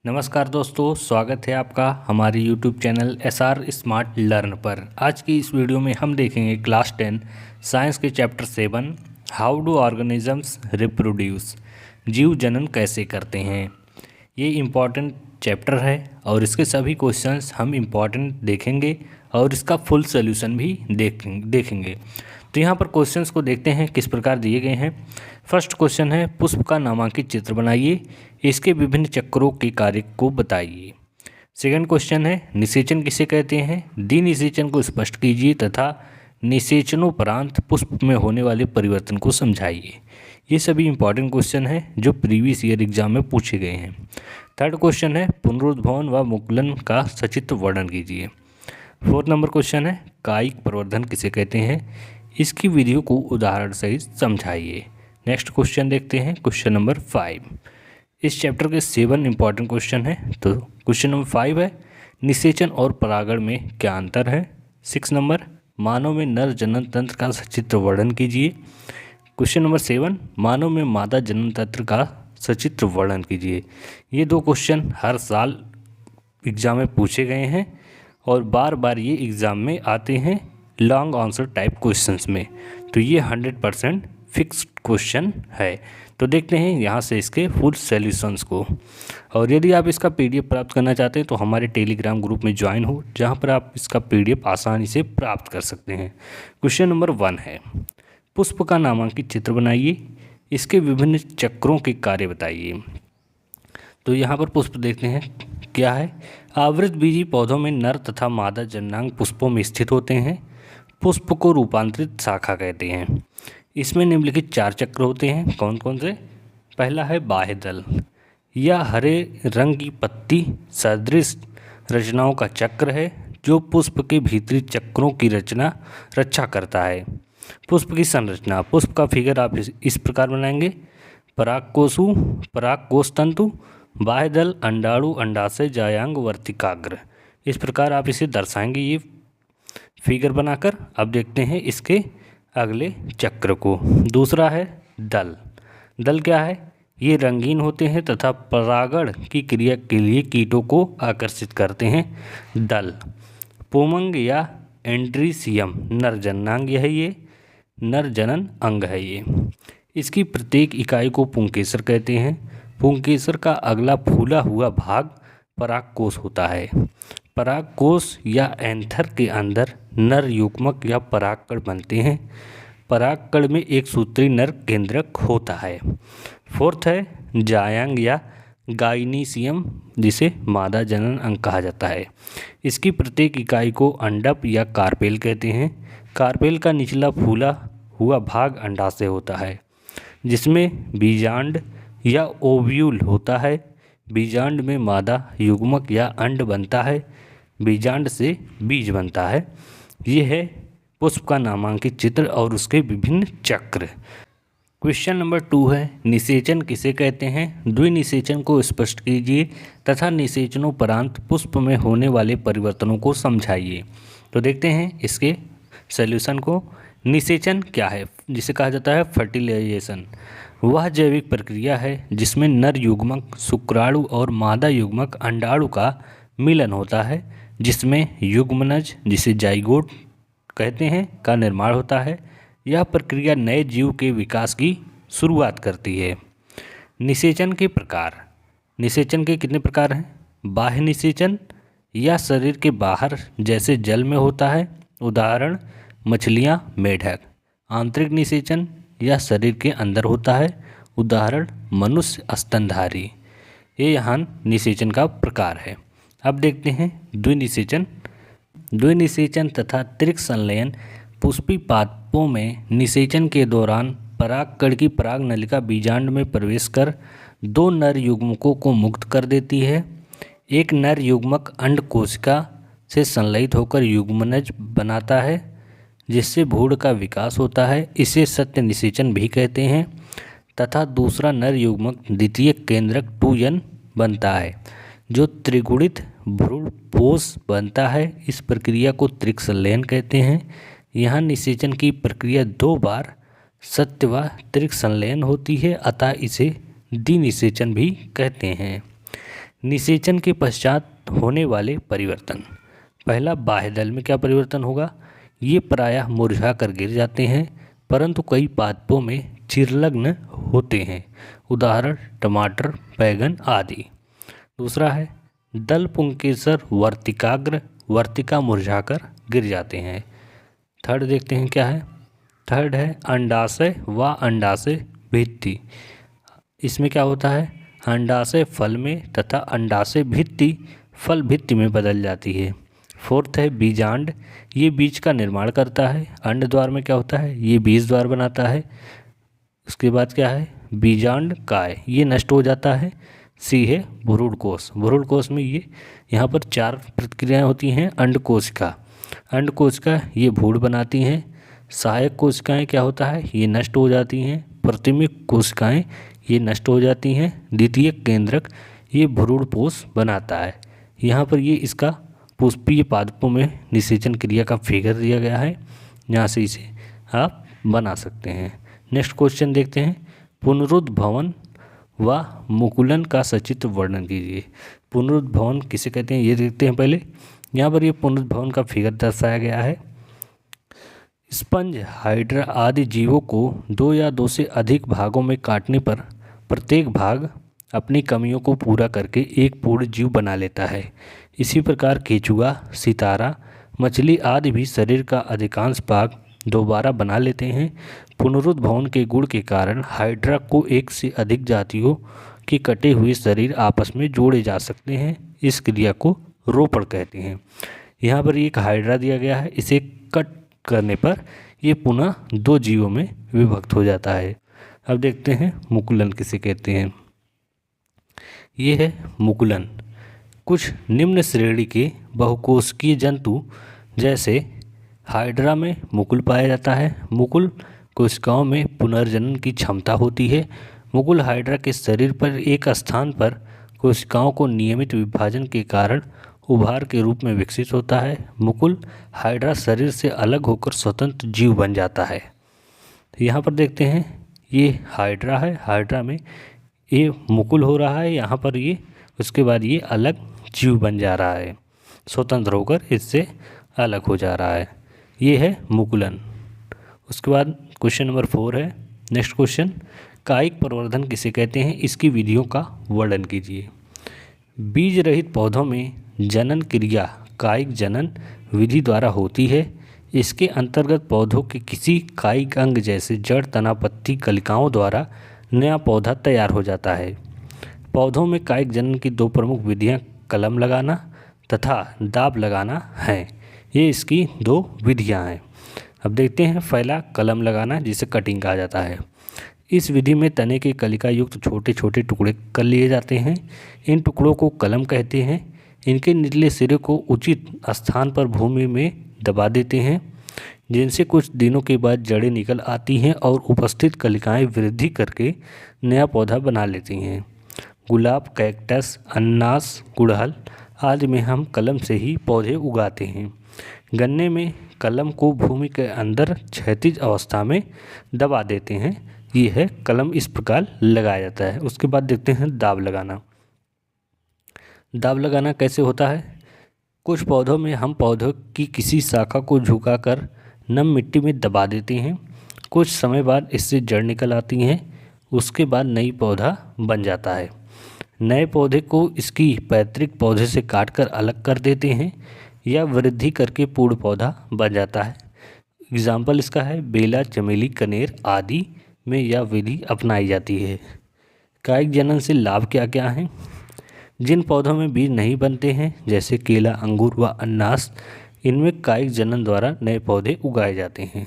नमस्कार दोस्तों, स्वागत है आपका हमारे YouTube channel SR smart learn पर। आज की इस वीडियो में हम देखेंगे क्लास 10 साइंस के chapter 7 how do organisms reproduce, जीव जनन कैसे करते हैं। ये इम्पॉर्टेंट चैप्टर है और इसके सभी क्वेश्चंस हम इम्पॉर्टेंट देखेंगे और इसका फुल सोल्यूशन भी देखेंगे। तो यहाँ पर क्वेश्चंस को देखते हैं किस प्रकार दिए गए हैं। फर्स्ट क्वेश्चन है, पुष्प का नामांकित चित्र बनाइए, इसके विभिन्न चक्रों के कार्य को बताइए। सेकंड क्वेश्चन है, निषेचन किसे कहते हैं, निषेचन को स्पष्ट कीजिए तथा निषेचनोपरांत पुष्प में होने वाले परिवर्तन को समझाइए। ये सभी इंपॉर्टेंट क्वेश्चन हैं जो प्रीवियस ईयर एग्जाम में पूछे गए हैं। थर्ड क्वेश्चन है, पुनरुद्भवन व मुकुलन का सचित्र वर्णन कीजिए। फोर्थ नंबर क्वेश्चन है, कायिक प्रवर्धन किसे कहते हैं, इसकी विधियों को उदाहरण सहित समझाइए। नेक्स्ट क्वेश्चन देखते हैं, क्वेश्चन नंबर 5। इस चैप्टर के 7 इंपॉर्टेंट क्वेश्चन है। तो क्वेश्चन नंबर 5 है, निषेचन और परागण में क्या अंतर है। 6 नंबर, मानव में नर जनन तंत्र का सचित्र वर्णन कीजिए। क्वेश्चन नंबर 7, मानव में मादा जनन तंत्र का सचित्र वर्णन कीजिए। ये दो क्वेश्चन हर साल एग्जाम में पूछे गए हैं और बार बार ये एग्ज़ाम में आते हैं लॉन्ग आंसर टाइप क्वेश्चंस में। तो ये 100% फिक्स्ड क्वेश्चन है। तो देखते हैं यहाँ से इसके फुल सॉल्यूशंस को। और यदि आप इसका पीडीएफ प्राप्त करना चाहते हैं तो हमारे टेलीग्राम ग्रुप में ज्वाइन हो, जहाँ पर आप इसका पीडीएफ आसानी से प्राप्त कर सकते हैं। क्वेश्चन नंबर 1 है, पुष्प का नामांकित चित्र बनाइए, इसके विभिन्न चक्रों के कार्य बताइए। तो यहाँ पर पुष्प देखते हैं क्या है। आवृत बीजी पौधों में नर तथा मादा जननांग पुष्पों में स्थित होते हैं। पुष्प को रूपांतरित शाखा कहते हैं। इसमें निम्नलिखित 4 चक्र होते हैं। कौन कौन से? पहला है बाह्य दल, यह हरे रंग की पत्ती सदृश रचनाओं का चक्र है जो पुष्प के भीतरी चक्रों की रक्षा करता है। पुष्प की संरचना, पुष्प का फिगर आप इस प्रकार बनाएंगे। परागकोश तंतु, बाह्य दल, अंडाणु, अंडाशय, जायांग, वर्तिकाग्र। इस प्रकार आप इसे दर्शाएंगे ये फिगर बनाकर। अब देखते हैं इसके अगले चक्र को। दूसरा है दल। दल क्या है? ये रंगीन होते हैं तथा परागण की क्रिया के लिए कीटों को आकर्षित करते हैं। दल। पोमंग या एंड्रीसियम नर जननांग है, ये नर जनन अंग है ये। इसकी प्रत्येक इकाई को पुंकेसर कहते हैं। पुंकेसर का अगला फूला हुआ भाग परागकोश होता है। परागकोश या एंथर के अंदर नर युग्मक या परागकण बनते हैं। परागकण में एक सूत्री नर केंद्रक होता है। फोर्थ है जायांग या गाइनीसियम, जिसे मादा जनन अंग कहा जाता है। इसकी प्रत्येक इकाई को अंडप या कार्पेल कहते हैं। कार्पेल का निचला फूला हुआ भाग अंडाशय होता है, जिसमें बीजांड या ओव्यूल होता है। बीजांड में मादा युग्मक या अंड बनता है। बीजांड से बीज बनता है। ये है पुष्प का नामांकित चित्र और उसके विभिन्न चक्र। क्वेश्चन नंबर 2 है, निषेचन किसे कहते हैं, द्विनिषेचन को स्पष्ट कीजिए तथा निषेचनोपरांत पुष्प में होने वाले परिवर्तनों को समझाइए। तो देखते हैं इसके सॉल्यूशन को। निषेचन क्या है? जिसे कहा जाता है फर्टिलाइजेशन। वह जैविक प्रक्रिया है जिसमें नर युग्मक शुक्राणु और मादा युग्मक अंडाणु का मिलन होता है, जिसमें युग्मनज, जिसे जाइगोट कहते हैं, का निर्माण होता है। यह प्रक्रिया नए जीव के विकास की शुरुआत करती है। निषेचन के प्रकार। निषेचन के कितने प्रकार हैं? बाह्य निषेचन या शरीर के बाहर जैसे जल में होता है, उदाहरण मछलियाँ, मेढक। आंतरिक निषेचन या शरीर के अंदर होता है, उदाहरण मनुष्य, स्तनधारी। ये यहाँ निषेचन का प्रकार है। अब देखते हैं द्विनिषेचन। द्विनिषेचन तथा त्रिक संलयन पुष्पी पादपों में निषेचन के दौरान परागकण की पराग नलिका बीजांड में प्रवेश कर 2 नर युग्मकों को मुक्त कर देती है। एक नर युग्मक अंड कोशिका से संलयित होकर युग्मनज बनाता है, जिससे भ्रूण का विकास होता है। इसे सत्य निषेचन भी कहते हैं। तथा दूसरा नर युग्मक द्वितीय केंद्रक 2n बनता है, जो त्रिगुणित भ्रूणपोष बनता है। इस प्रक्रिया को त्रिक संलयन कहते हैं। यहाँ निषेचन की प्रक्रिया 2 बार सत्य व त्रिक संलयन होती है, अतः इसे द्विनिषेचन भी कहते हैं। निषेचन के पश्चात होने वाले परिवर्तन। पहला, बाह्य दल में क्या परिवर्तन होगा? ये प्रायः मुरझा कर गिर जाते हैं, परंतु कई पादपों में चिरलग्न होते हैं, उदाहरण टमाटर, बैगन आदि। दूसरा है दल पुंकेसर वर्तिकाग्र, वर्तिका मुरझाकर गिर जाते हैं। थर्ड देखते हैं क्या है। थर्ड है अंडाशय व अंडाशय भित्ति। इसमें क्या होता है? अंडाशय फल में तथा अंडाशय भित्ति फल भित्ति में बदल जाती है। फोर्थ है बीजांड, ये बीज का निर्माण करता है। अंड द्वार में क्या होता है? ये बीज द्वार बनाता है। उसके बाद क्या है? बीजांड काय, ये नष्ट हो जाता है। सी है भ्रूण कोश, भ्रूण कोश में ये यहाँ पर 4 प्रक्रियाएं होती हैं। अंड कोशिका, अंड कोशिका ये भ्रूण बनाती हैं। सहायक कोशिकाएं क्या होता है? ये नष्ट हो जाती हैं। प्रतिमिक कोशिकाएं ये नष्ट हो जाती हैं। द्वितीयक केंद्रक ये भ्रूणपोष बनाता है। यहाँ पर ये इसका पुष्पीय पादपों में निषेचन क्रिया का फिगर दिया गया है, यहाँ से इसे आप बना सकते हैं। नेक्स्ट क्वेश्चन देखते हैं, पुनरुद्भवन व मुकुलन का सचित्र वर्णन कीजिए। पुनरुद्भवन किसे कहते हैं ये देखते हैं पहले। यहाँ पर ये पुनरुद्भवन का फिगर दर्शाया गया है। स्पंज, हाइड्रा आदि जीवों को 2 या 2 से अधिक भागों में काटने पर प्रत्येक भाग अपनी कमियों को पूरा करके एक पूर्ण जीव बना लेता है। इसी प्रकार केचुआ, सितारा, मछली आदि भी शरीर का अधिकांश भाग दोबारा बना लेते हैं। पुनरुद्भवन के गुण के कारण हाइड्रा को 1 से अधिक जातियों के कटे हुए शरीर आपस में जोड़े जा सकते हैं। इस क्रिया को रोपण कहते हैं। यहाँ पर एक हाइड्रा दिया गया है, इसे कट करने पर ये पुनः 2 जीवों में विभक्त हो जाता है। अब देखते हैं मुकुलन किसे कहते हैं। ये है मुकुलन। कुछ निम्न श्रेणी के बहुकोशिकीय जंतु जैसे हाइड्रा में मुकुल पाया जाता है। मुकुल कोशिकाओं में पुनर्जनन की क्षमता होती है। मुकुल हाइड्रा के शरीर पर एक स्थान पर कोशिकाओं को नियमित विभाजन के कारण उभार के रूप में विकसित होता है। मुकुल हाइड्रा शरीर से अलग होकर स्वतंत्र जीव बन जाता है। यहाँ पर देखते हैं ये हाइड्रा है, हाइड्रा में ये मुकुल हो रहा है यहाँ पर ये, उसके बाद ये अलग जीव बन जा रहा है, स्वतंत्र होकर इससे अलग हो जा रहा है। ये है मुकुलन। उसके बाद क्वेश्चन नंबर 4 है। नेक्स्ट क्वेश्चन, कायिक प्रवर्धन किसे कहते हैं? इसकी विधियों का वर्णन कीजिए। बीज रहित पौधों में जनन क्रिया कायिक जनन विधि द्वारा होती है। इसके अंतर्गत पौधों के किसी कायिक अंग जैसे जड़, तना, पत्ती, कलिकाओं द्वारा नया पौधा तैयार हो जाता है। पौधों में कायिक जनन की 2 प्रमुख विधियां कलम लगाना तथा दाब लगाना हैं। ये इसकी 2 विधियां हैं। अब देखते हैं पहला कलम लगाना, जिसे कटिंग कहा जाता है। इस विधि में तने के कलिका युक्त छोटे छोटे टुकड़े कर लिए जाते हैं। इन टुकड़ों को कलम कहते हैं। इनके निचले सिरे को उचित स्थान पर भूमि में दबा देते हैं, जिनसे कुछ दिनों के बाद जड़ें निकल आती हैं और उपस्थित कलिकाएं वृद्धि करके नया पौधा बना लेती हैं। गुलाब, कैक्टस, अनानास, गुड़हल आदि में हम कलम से ही पौधे उगाते हैं। गन्ने में कलम को भूमि के अंदर क्षैतिज अवस्था में दबा देते हैं। ये है कलम, इस प्रकार लगाया जाता है। उसके बाद देखते हैं दाब लगाना। दाब लगाना कैसे होता है? कुछ पौधों में हम पौधों की किसी शाखा को झुकाकर नम मिट्टी में दबा देते हैं। कुछ समय बाद इससे जड़ निकल आती हैं। उसके बाद नई पौधा बन जाता है। नए पौधे को इसकी पैतृक पौधे से काटकर अलग कर देते हैं या वृद्धि करके पूर्ण पौधा बन जाता है। एग्जाम्पल इसका है बेला, चमेली, कनेर आदि में यह विधि अपनाई जाती है। कायिक जनन से लाभ क्या क्या हैं? जिन पौधों में बीज नहीं बनते हैं जैसे केला, अंगूर व अनानास, इनमें कायिक जनन द्वारा नए पौधे उगाए जाते हैं।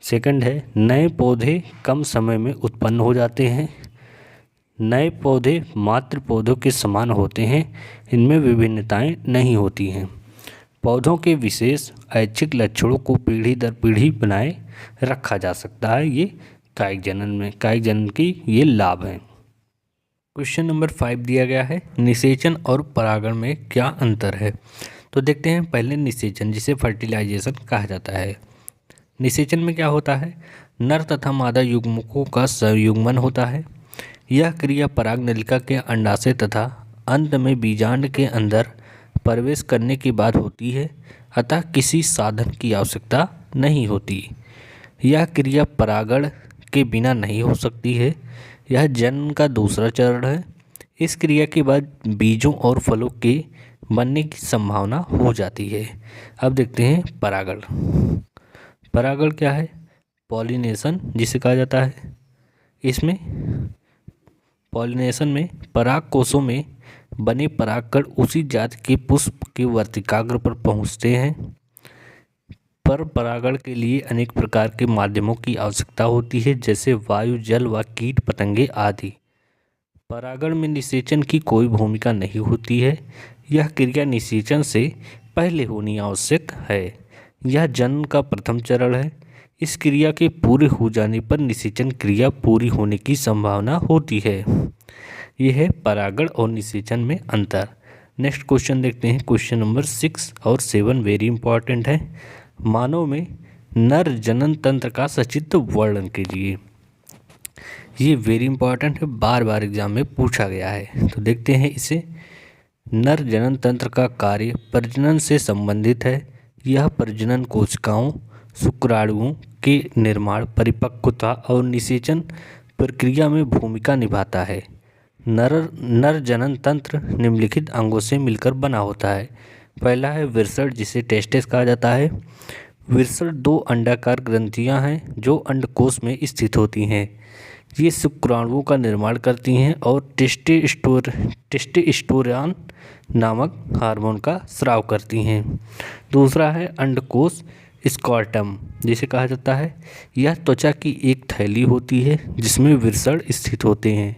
सेकंड है नए पौधे कम समय में उत्पन्न हो जाते हैं। नए पौधे मातृ पौधों के समान होते हैं। इनमें विभिन्नताएं नहीं होती हैं। पौधों के विशेष ऐच्छिक लक्षणों को पीढ़ी दर पीढ़ी बनाए रखा जा सकता है। ये कायिक जनन की ये लाभ हैं। क्वेश्चन नंबर 5 दिया गया है, निषेचन और परागण में क्या अंतर है? तो देखते हैं पहले निषेचन, जिसे फर्टिलाइजेशन कहा जाता है। निषेचन में क्या होता है? नर तथा मादा युग्मकों का संयुग्मन होता है। यह क्रिया पराग नलिका के अंडाशय तथा अंत में बीजांड के अंदर प्रवेश करने के बाद होती है, अतः किसी साधन की आवश्यकता नहीं होती। यह क्रिया परागण के बिना नहीं हो सकती है। यह जन्म का दूसरा चरण है। इस क्रिया के बाद बीजों और फलों के बनने की संभावना हो जाती है। अब देखते हैं परागण। परागण क्या है? पॉलिनेशन जिसे कहा जाता है। इसमें पॉलिनेशन में पराग कोशों में बने परागकण उसी जाति के पुष्प के वर्तिकाग्र पर पहुंचते हैं। पर परागण के लिए अनेक प्रकार के माध्यमों की आवश्यकता होती है, जैसे वायु, जल व कीट पतंगे आदि। परागण में निषेचन की कोई भूमिका नहीं होती है। यह क्रिया निषेचन से पहले होनी आवश्यक है। यह जन्म का प्रथम चरण है। इस क्रिया के पूरे हो जाने पर निषेचन क्रिया पूरी होने की संभावना होती है। यह है परागण और निषेचन में अंतर। नेक्स्ट क्वेश्चन देखते हैं। क्वेश्चन नंबर 6 और 7 वेरी इंपॉर्टेंट है। मानव में नर जनन तंत्र का सचित्र वर्णन कीजिए। ये वेरी इंपॉर्टेंट है, बार बार एग्जाम में पूछा गया है। तो देखते हैं इसे। नर जनन तंत्र का कार्य प्रजनन से संबंधित है। यह प्रजनन कोशिकाओं, शुक्राणुओं के निर्माण, परिपक्वता और निषेचन प्रक्रिया में भूमिका निभाता है। नर जनन तंत्र निम्नलिखित अंगों से मिलकर बना होता है। पहला है विर्सड, जिसे टेस्टिस कहा जाता है। विर्सड 2 अंडाकार ग्रंथियां हैं जो अंडकोश में स्थित होती हैं। ये शुक्राणुओं का निर्माण करती हैं और टेस्टोस्टेरोन नामक हार्मोन का स्राव करती हैं। दूसरा है अंडकोश स्कॉर्टम, जिसे कहा जाता है। यह त्वचा की एक थैली होती है जिसमें विर्सड स्थित होते हैं।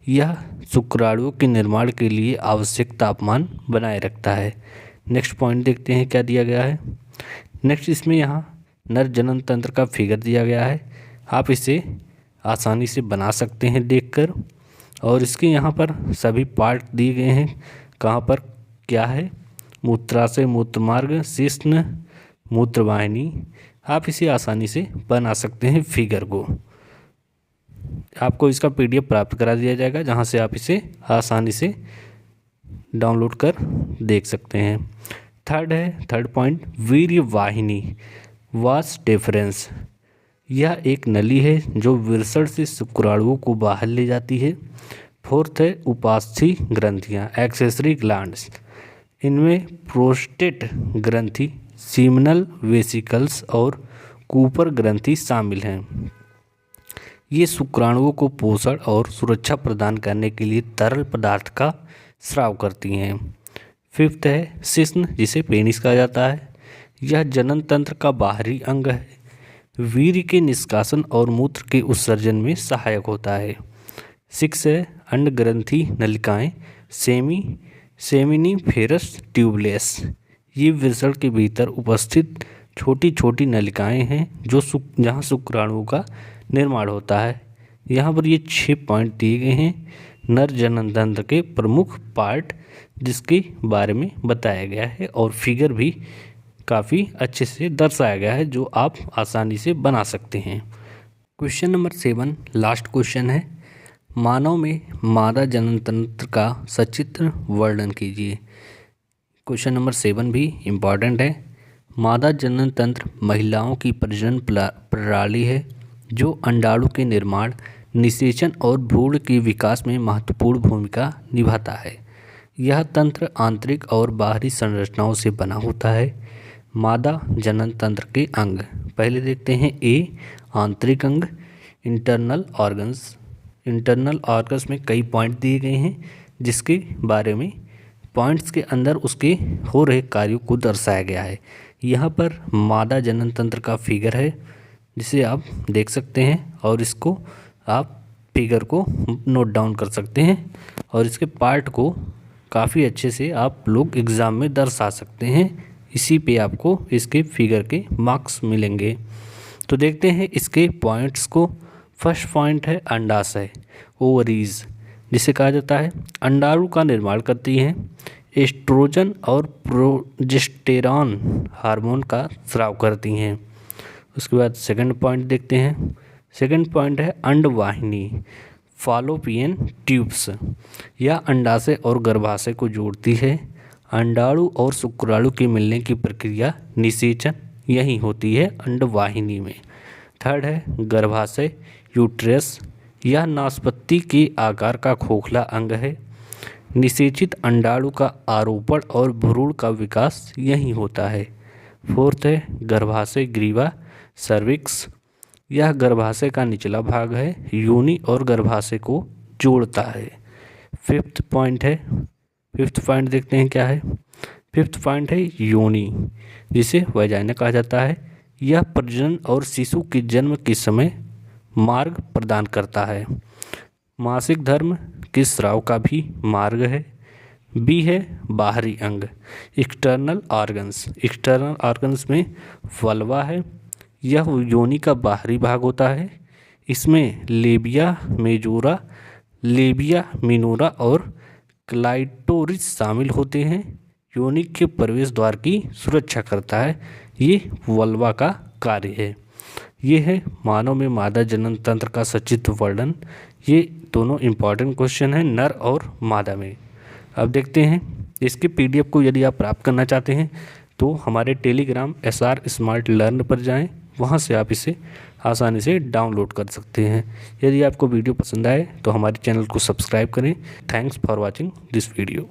यह शुक्राणुओं के निर्माण के लिए आवश्यक तापमान बनाए रखता है। नेक्स्ट पॉइंट देखते हैं क्या दिया गया है। नेक्स्ट इसमें यहाँ नर जनन तंत्र का फिगर दिया गया है। आप इसे आसानी से बना सकते हैं देखकर। और इसके यहाँ पर सभी पार्ट दिए गए हैं। कहाँ पर क्या है? मूत्राशय, मूत्रमार्ग, शिश्न, मूत्रवाहिनी। आप इसे आसानी से बना सकते हैं फिगर को। आपको इसका PDF प्राप्त करा दिया जाएगा, जहाँ से आप इसे आसानी से डाउनलोड कर देख सकते हैं। Third point, वीर्यवाहिनी vas deferens. यह एक नली है जो विर्सड से शुक्राणुओं को बाहर ले जाती है। फोर्थ है उपास्थि ग्रंथियाँ, एक्सेसरी ग्लैंड्स। इनमें प्रोस्टेट ग्रंथि, सीमनल वेसिकल्स और कूपर ग्रंथि शामिल हैं। ये शुक्राणुओं को पोषण और सुरक्षा प्रदान करने के लिए तरल पदार्थ का स्राव करती हैं। फिफ्थ है शिश्न, जिसे पेनिस कहा जाता है। यह जनन तंत्र का बाहरी अंग है। वीर्य के निष्कासन और मूत्र के उत्सर्जन में सहायक होता है। 6 है अंड ग्रंथि नलिकाएं, सेमिनिफेरस ट्यूबलेस। ये विर्सड के भीतर उपस्थित छोटी छोटी नलिकाएं हैं जो जहाँ शुक्राणुओं का निर्माण होता है। यहाँ पर ये 6 पॉइंट दिए गए हैं नर जनन तंत्र के प्रमुख पार्ट, जिसके बारे में बताया गया है और फिगर भी काफ़ी अच्छे से दर्शाया गया है, जो आप आसानी से बना सकते हैं। क्वेश्चन नंबर 7 लास्ट क्वेश्चन है। मानव में मादा जनन तंत्र का सचित्र वर्णन कीजिए। क्वेश्चन नंबर 7 भी इम्पॉर्टेंट है। मादा जनन तंत्र महिलाओं की प्रजनन प्रणाली है जो अंडाणु के निर्माण, निषेचन और भ्रूण के विकास में महत्वपूर्ण भूमिका निभाता है। यह तंत्र आंतरिक और बाहरी संरचनाओं से बना होता है। मादा जनन तंत्र के अंग पहले देखते हैं। ए आंतरिक अंग, इंटरनल ऑर्गन्स। इंटरनल ऑर्गन्स में कई पॉइंट दिए गए हैं, जिसके बारे में पॉइंट्स के अंदर उसके हो रहे कार्यों को दर्शाया गया है। यहाँ पर मादा जनन तंत्र का फिगर है, जिसे आप देख सकते हैं और इसको आप फिगर को नोट डाउन कर सकते हैं और इसके पार्ट को काफ़ी अच्छे से आप लोग एग्ज़ाम में दर्शा सकते हैं। इसी पे आपको इसके फिगर के मार्क्स मिलेंगे। तो देखते हैं इसके पॉइंट्स को। फर्स्ट पॉइंट है अंडाशय, ओवरीज, जिसे कहा जाता है। अंडाणु का निर्माण करती हैं। एस्ट्रोजन और प्रोजेस्टेरॉन हार्मोन का स्राव करती हैं। उसके बाद सेकंड पॉइंट देखते हैं। सेकंड पॉइंट है अंडवाहिनी, फॉलोपियन ट्यूब्स यह अंडाशय और गर्भाशय को जोड़ती है। अंडाणु और शुक्राणु के मिलने की प्रक्रिया निषेचन यही होती है अंडवाहिनी में। थर्ड है गर्भाशय यूट्रस, यह नाशपत्ती के आकार का खोखला अंग है। निषेचित अंडाणु का आरोपण और भ्रूण का विकास यहीं होता है। फोर्थ है गर्भाशय ग्रीवा सर्विक्स, यह गर्भाशय का निचला भाग है, योनि और गर्भाशय को जोड़ता है। फिफ्थ पॉइंट देखते हैं क्या है। फिफ्थ पॉइंट है योनि, जिसे वैजाइना कहा जाता है। यह प्रजनन और शिशु के जन्म के समय मार्ग प्रदान करता है। मासिक धर्म के स्राव का भी मार्ग है। बी है बाहरी अंग एक्सटर्नल ऑर्गन्स में वल्वा है, यह योनि का बाहरी भाग होता है। इसमें लेबिया मेजोरा, लेबिया मिनोरा और क्लाइटोरिस शामिल होते हैं। योनि के प्रवेश द्वार की सुरक्षा करता है, ये वल्वा का कार्य है। ये है मानव में मादा जनन तंत्र का सचित्र वर्णन। ये दोनों इम्पॉर्टेंट क्वेश्चन हैं नर और मादा में। अब देखते हैं इसके पीडीएफ को यदि आप प्राप्त करना चाहते हैं तो हमारे टेलीग्राम SR स्मार्ट लर्न पर जाएं, वहां से आप इसे आसानी से डाउनलोड कर सकते हैं। यदि आपको वीडियो पसंद आए तो हमारे चैनल को सब्सक्राइब करें। Thanks for watching this video.